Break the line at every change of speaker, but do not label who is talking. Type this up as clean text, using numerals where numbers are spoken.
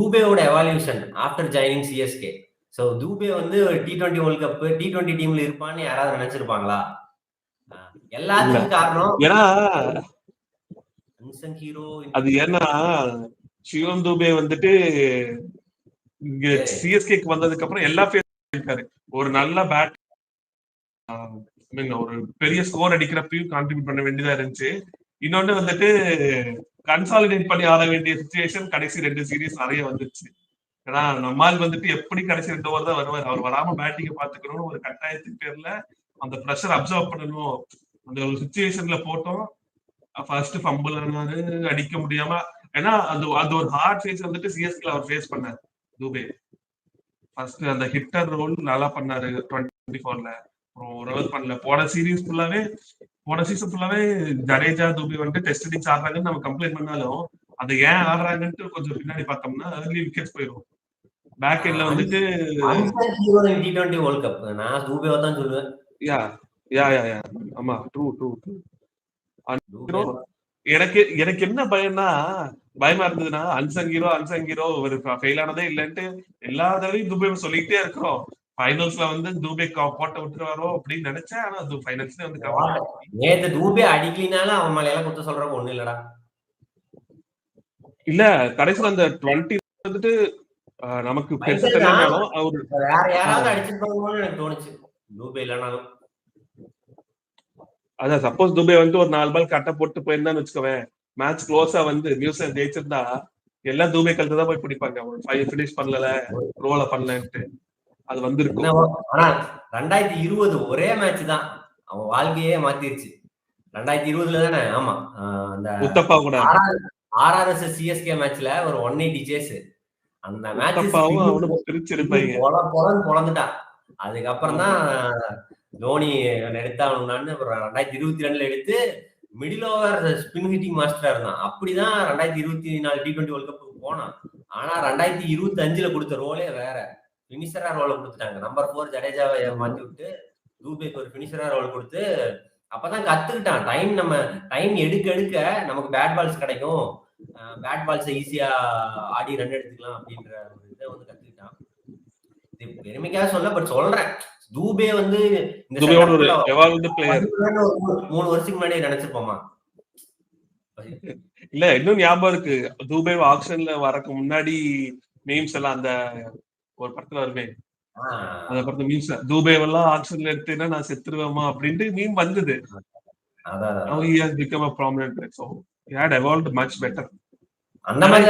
தூபேவோட evolution after joining CSK. So Dube வந்து T20 world cup T20 டீம்ல இருப்பான்னு யாராவது நினைச்சிருப்பாங்களா? எல்லாத்துக்கும் காரணம்
ஏன்னா
அன்சங் ஹீரோ.
அது ஏன்னா சிவம் தூபே வந்துட்டு இங்க சிஎஸ்கேக்கு வந்ததுக்கு அப்புறம் எல்லா இருக்காரு. ஒரு நல்ல பேட், ஒரு பெரிய ஸ்கோர் அடிக்கிறப்பையும் கான்ட்ரிபியூட் பண்ண வேண்டியதா இருந்துச்சு. இன்னொன்னு வந்துட்டு கன்சாலிடேட் பண்ணி ஆட வேண்டிய சிச்சுவேஷன் கடைசி 2 சீரீஸ் நிறைய வந்துருச்சு. ஏன்னா நம்மால் வந்துட்டு எப்படி கடைசி 2 ஓவர் தான் வருவார். அவர் வராம பேட்டிங்க பாத்துக்கணும்னு ஒரு கட்டாயத்துக்கு பேர்ல அந்த ப்ரெஷர் அப்சர்வ் பண்ணணும். அந்த ஒரு சிச்சுவேஷன்ல போட்டோம். ஃபர்ஸ்ட் ஃபம்பிள் ஆனாரு, அடிக்க முடியாம. ஏன்னா அது ஒரு ஹார்ட் ஃபேஸ் வந்துட்டு சிஎஸ்கே அவர் ஃபேஸ் பண்ணாரு தூபே. ஃபர்ஸ்ட் அந்த ஹிட்டர் ரோல் நல்லா பண்ணாரு 24ல. அப்புறம் ஓரளவு பண்ணல. போன சீசன் ஃபுல்லாவே ஜடேஜா தூபே வந்துட்டு டெஸ்ட் இன்னிங்ஸ் ஆடுறாங்கன்னு நம்ம கம்ப்ளைண்ட் பண்ணாலும் அதை ஏன் ஆடுறாங்கன்ட்டு கொஞ்சம் பின்னாடி பார்த்தோம்னா ஏர்லி விக்கெட்ஸ் போயிடும். பேக் எண்ட்ல வந்துட்டு
T20 வேர்ல்ட் கப் நான் தூபேவை தான் சொல்லுவேன்.
ஆமா ட்ரூ. எனக்கு என்ன பயமா இருந்ததுன்னா அன்சங் ஹீரோ ஒரு ஃபெயில் ஆனதே இல்லைன்ட்டு எல்லா தடவையும் தூபே சொல்லிட்டே இருக்கிறோம். ஃபைனல்ஸ்ல வந்து தூபே போட்ட விட்டுருவாரோ அப்படின்னு நினைச்சேன். ஆனா அது ஃபைனல்ஸ்ல வந்து
நேத்து தூபே அடிக்கலினாலும் அவன் மேல எல்லாம் குத்த சொல்றப்ப ஒண்ணு இல்லடா.
இல்ல கடைசியில அந்த 20 வந்துட்டு நமக்கு பெருசாலும் அவரு
வேற யாராவது அடிச்சிருப்பாங்கன்னு எனக்கு தோணுச்சு தூபே இல்லைனாலும்.
அதான் சப்போஸ் துபே வந்து ஒரு 4 பால் கட்ட போட்டு போயிருந்தான்னு வச்சுக்கவேன், மேட்ச் க்ளோஸா வந்து நியூசிலாந்து ஜெயிச்சிருந்தா எல்லாம் தூபே கழுத்து தான் போய் பிடிப்பாங்க. 5 ஃபினிஷ் பண்ணல, ரோல பண்ணலன்ட்டு அது வந்திருக்கும்.
ஆனா 2020 ஒரே மேட்ச் தான் அவன் வாழ்க்கையே மாத்திருச்சு. 2020ல தானே? ஆமா, அந்த
உத்தப்பா கூட
RRS சிஎஸ்கே மேட்ச்ல ஒரு 180 சேஸ். அந்த மேட்ச் பொழந்துட்டான். அதுக்கப்புறம் தான் தோனி எடுத்தாங்கன்னு 2022ல எடுத்து மிடில் ஓவர் ஸ்பின் ஹிட்டிங் மாஸ்டரா இருந்தான். அப்படிதான் 2024 T20 வேர்ல்ட் கப்புக்கு போனான். ஆனா 2025ல கொடுத்த ரோலே வேற, பினிஷரா ரோலை கொடுத்துட்டாங்க. நம்பர் 4 ஜடேஜாவை மாத்தி விட்டு தூபேக்கு ஒரு பினிஷரா ரோல் கொடுத்து அப்பதான் கத்துக்கிட்டான். டைம் எடுக்க நமக்கு பேட் பால்ஸ் கிடைக்கும், பேட் பால்ஸ் ஈஸியா ஆடி ரன் எடுத்துக்கலாம் அப்படின்ற ஒரு இதை வந்து கத்துக்கிட்டான். இது பெருமைக்காக சொல்ல, பட் சொல்றேன் தூபே வந்து இந்த 3 வருஷத்துக்கு முன்னாடி நினைச்சிருப்போமா?
இல்ல இன்னும் ஞாபகம் இருக்கு தூபே ஆக்ஷன்ல வரக்கு முன்னாடி மீம்ஸ் எல்லாம் அந்த ஒரு படத்துல வருமே, அந்த படத்துல மீம்ஸ் தூபேவெல்லாம் ஆக்ஷன்ல எடுத்தேன்னா நான் செத்துருவேமா அப்படின்ட்டு மீம் வந்தது. He has become a prominent player, so he had evolved much better.
அந்த மாதிரி